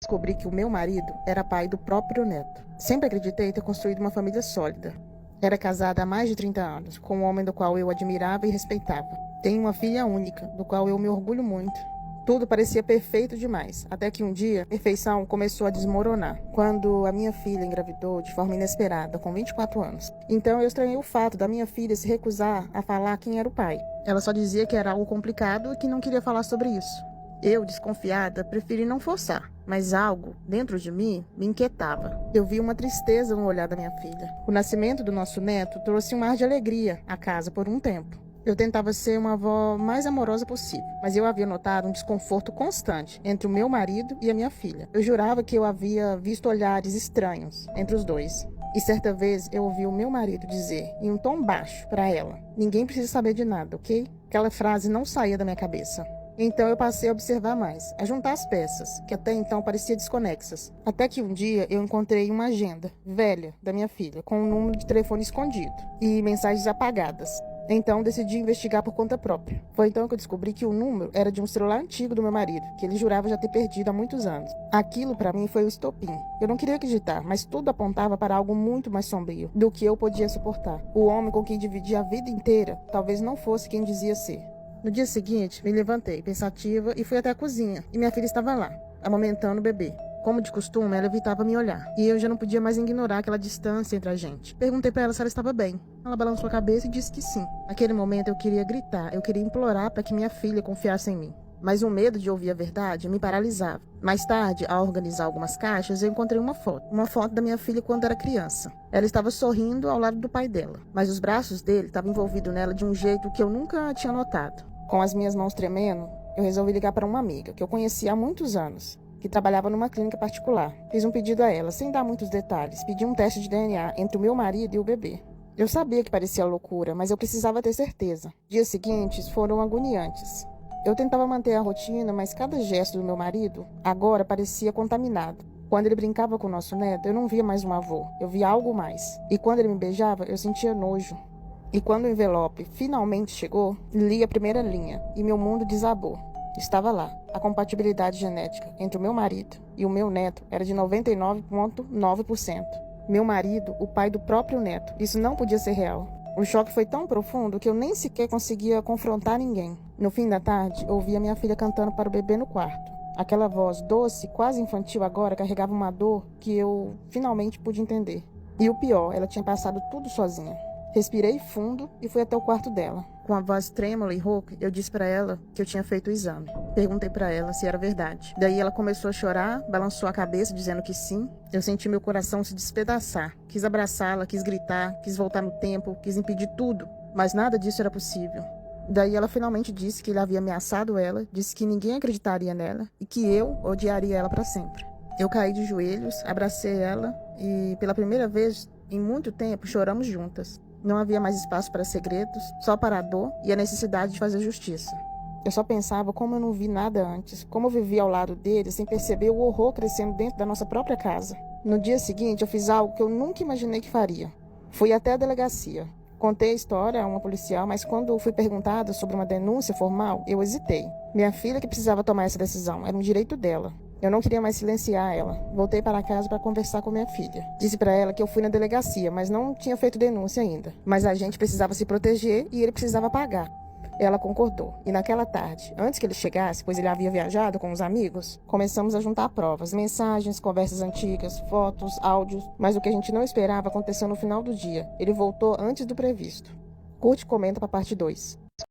descobri que o meu marido era pai do próprio neto. Sempre acreditei ter construído uma família sólida. Era casada há mais de 30 anos, com um homem do qual eu admirava e respeitava. Tenho uma filha única, do qual eu me orgulho muito. Tudo parecia perfeito demais, até que um dia, a perfeição começou a desmoronar, quando a minha filha engravidou de forma inesperada, com 24 anos. Então eu estranhei o fato da minha filha se recusar a falar quem era o pai. Ela só dizia que era algo complicado e que não queria falar sobre isso. Eu, desconfiada, preferi não forçar, mas algo, dentro de mim, me inquietava. Eu vi uma tristeza no olhar da minha filha. O nascimento do nosso neto trouxe um ar de alegria à casa por um tempo. Eu tentava ser uma avó mais amorosa possível, mas eu havia notado um desconforto constante entre o meu marido e a minha filha. Eu jurava que eu havia visto olhares estranhos entre os dois. E certa vez eu ouvi o meu marido dizer, em um tom baixo, para ela: "Ninguém precisa saber de nada, ok?" Aquela frase não saía da minha cabeça. Então eu passei a observar mais, a juntar as peças, que até então pareciam desconexas. Até que um dia eu encontrei uma agenda velha da minha filha, com um número de telefone escondido e mensagens apagadas. Então decidi investigar por conta própria. Foi então que eu descobri que o número era de um celular antigo do meu marido, que ele jurava já ter perdido há muitos anos. Aquilo para mim foi o estopim. Eu não queria acreditar, mas tudo apontava para algo muito mais sombrio do que eu podia suportar. O homem com quem dividi a vida inteira talvez não fosse quem dizia ser. No dia seguinte, me levantei, pensativa, e fui até a cozinha. E minha filha estava lá, amamentando o bebê. Como de costume, ela evitava me olhar. E eu já não podia mais ignorar aquela distância entre a gente. Perguntei para ela se ela estava bem. Ela balançou a cabeça e disse que sim. Naquele momento eu queria gritar, eu queria implorar para que minha filha confiasse em mim. Mas o medo de ouvir a verdade me paralisava. Mais tarde, ao organizar algumas caixas, eu encontrei uma foto. Uma foto da minha filha quando era criança. Ela estava sorrindo ao lado do pai dela, mas os braços dele estavam envolvidos nela de um jeito que eu nunca tinha notado. Com as minhas mãos tremendo, eu resolvi ligar para uma amiga, que eu conhecia há muitos anos, que trabalhava numa clínica particular. Fiz um pedido a ela, sem dar muitos detalhes. Pedi um teste de DNA entre o meu marido e o bebê. Eu sabia que parecia loucura, mas eu precisava ter certeza. Dias seguintes foram agoniantes. Eu tentava manter a rotina, mas cada gesto do meu marido agora parecia contaminado. Quando ele brincava com o nosso neto, eu não via mais um avô, eu via algo mais. E quando ele me beijava, eu sentia nojo. E quando o envelope finalmente chegou, li a primeira linha e meu mundo desabou. Estava lá. A compatibilidade genética entre o meu marido e o meu neto era de 99,9%. Meu marido, o pai do próprio neto. Isso não podia ser real. O choque foi tão profundo que eu nem sequer conseguia confrontar ninguém. No fim da tarde, ouvi a minha filha cantando para o bebê no quarto. Aquela voz doce, quase infantil agora, carregava uma dor que eu finalmente pude entender. E o pior, ela tinha passado tudo sozinha. Respirei fundo e fui até o quarto dela. Com a voz trêmula e rouca, eu disse para ela que eu tinha feito o exame. Perguntei para ela se era verdade. Daí ela começou a chorar, balançou a cabeça dizendo que sim. Eu senti meu coração se despedaçar. Quis abraçá-la, quis gritar, quis voltar no tempo, quis impedir tudo. Mas nada disso era possível. Daí ela finalmente disse que ele havia ameaçado ela, disse que ninguém acreditaria nela e que eu odiaria ela para sempre. Eu caí de joelhos, abracei ela e, pela primeira vez em muito tempo, choramos juntas. Não havia mais espaço para segredos, só para a dor e a necessidade de fazer justiça. Eu só pensava como eu não vi nada antes, como eu vivia ao lado dele sem perceber o horror crescendo dentro da nossa própria casa. No dia seguinte, eu fiz algo que eu nunca imaginei que faria. Fui até a delegacia. Contei a história a uma policial, mas quando fui perguntada sobre uma denúncia formal, eu hesitei. Minha filha que precisava tomar essa decisão, era um direito dela. Eu não queria mais silenciar ela. Voltei para casa para conversar com minha filha. Disse para ela que eu fui na delegacia, mas não tinha feito denúncia ainda. Mas a gente precisava se proteger e ele precisava pagar. Ela concordou. E naquela tarde, antes que ele chegasse, pois ele havia viajado com os amigos, começamos a juntar provas, mensagens, conversas antigas, fotos, áudios. Mas o que a gente não esperava aconteceu no final do dia. Ele voltou antes do previsto. Curte e comenta para a parte 2.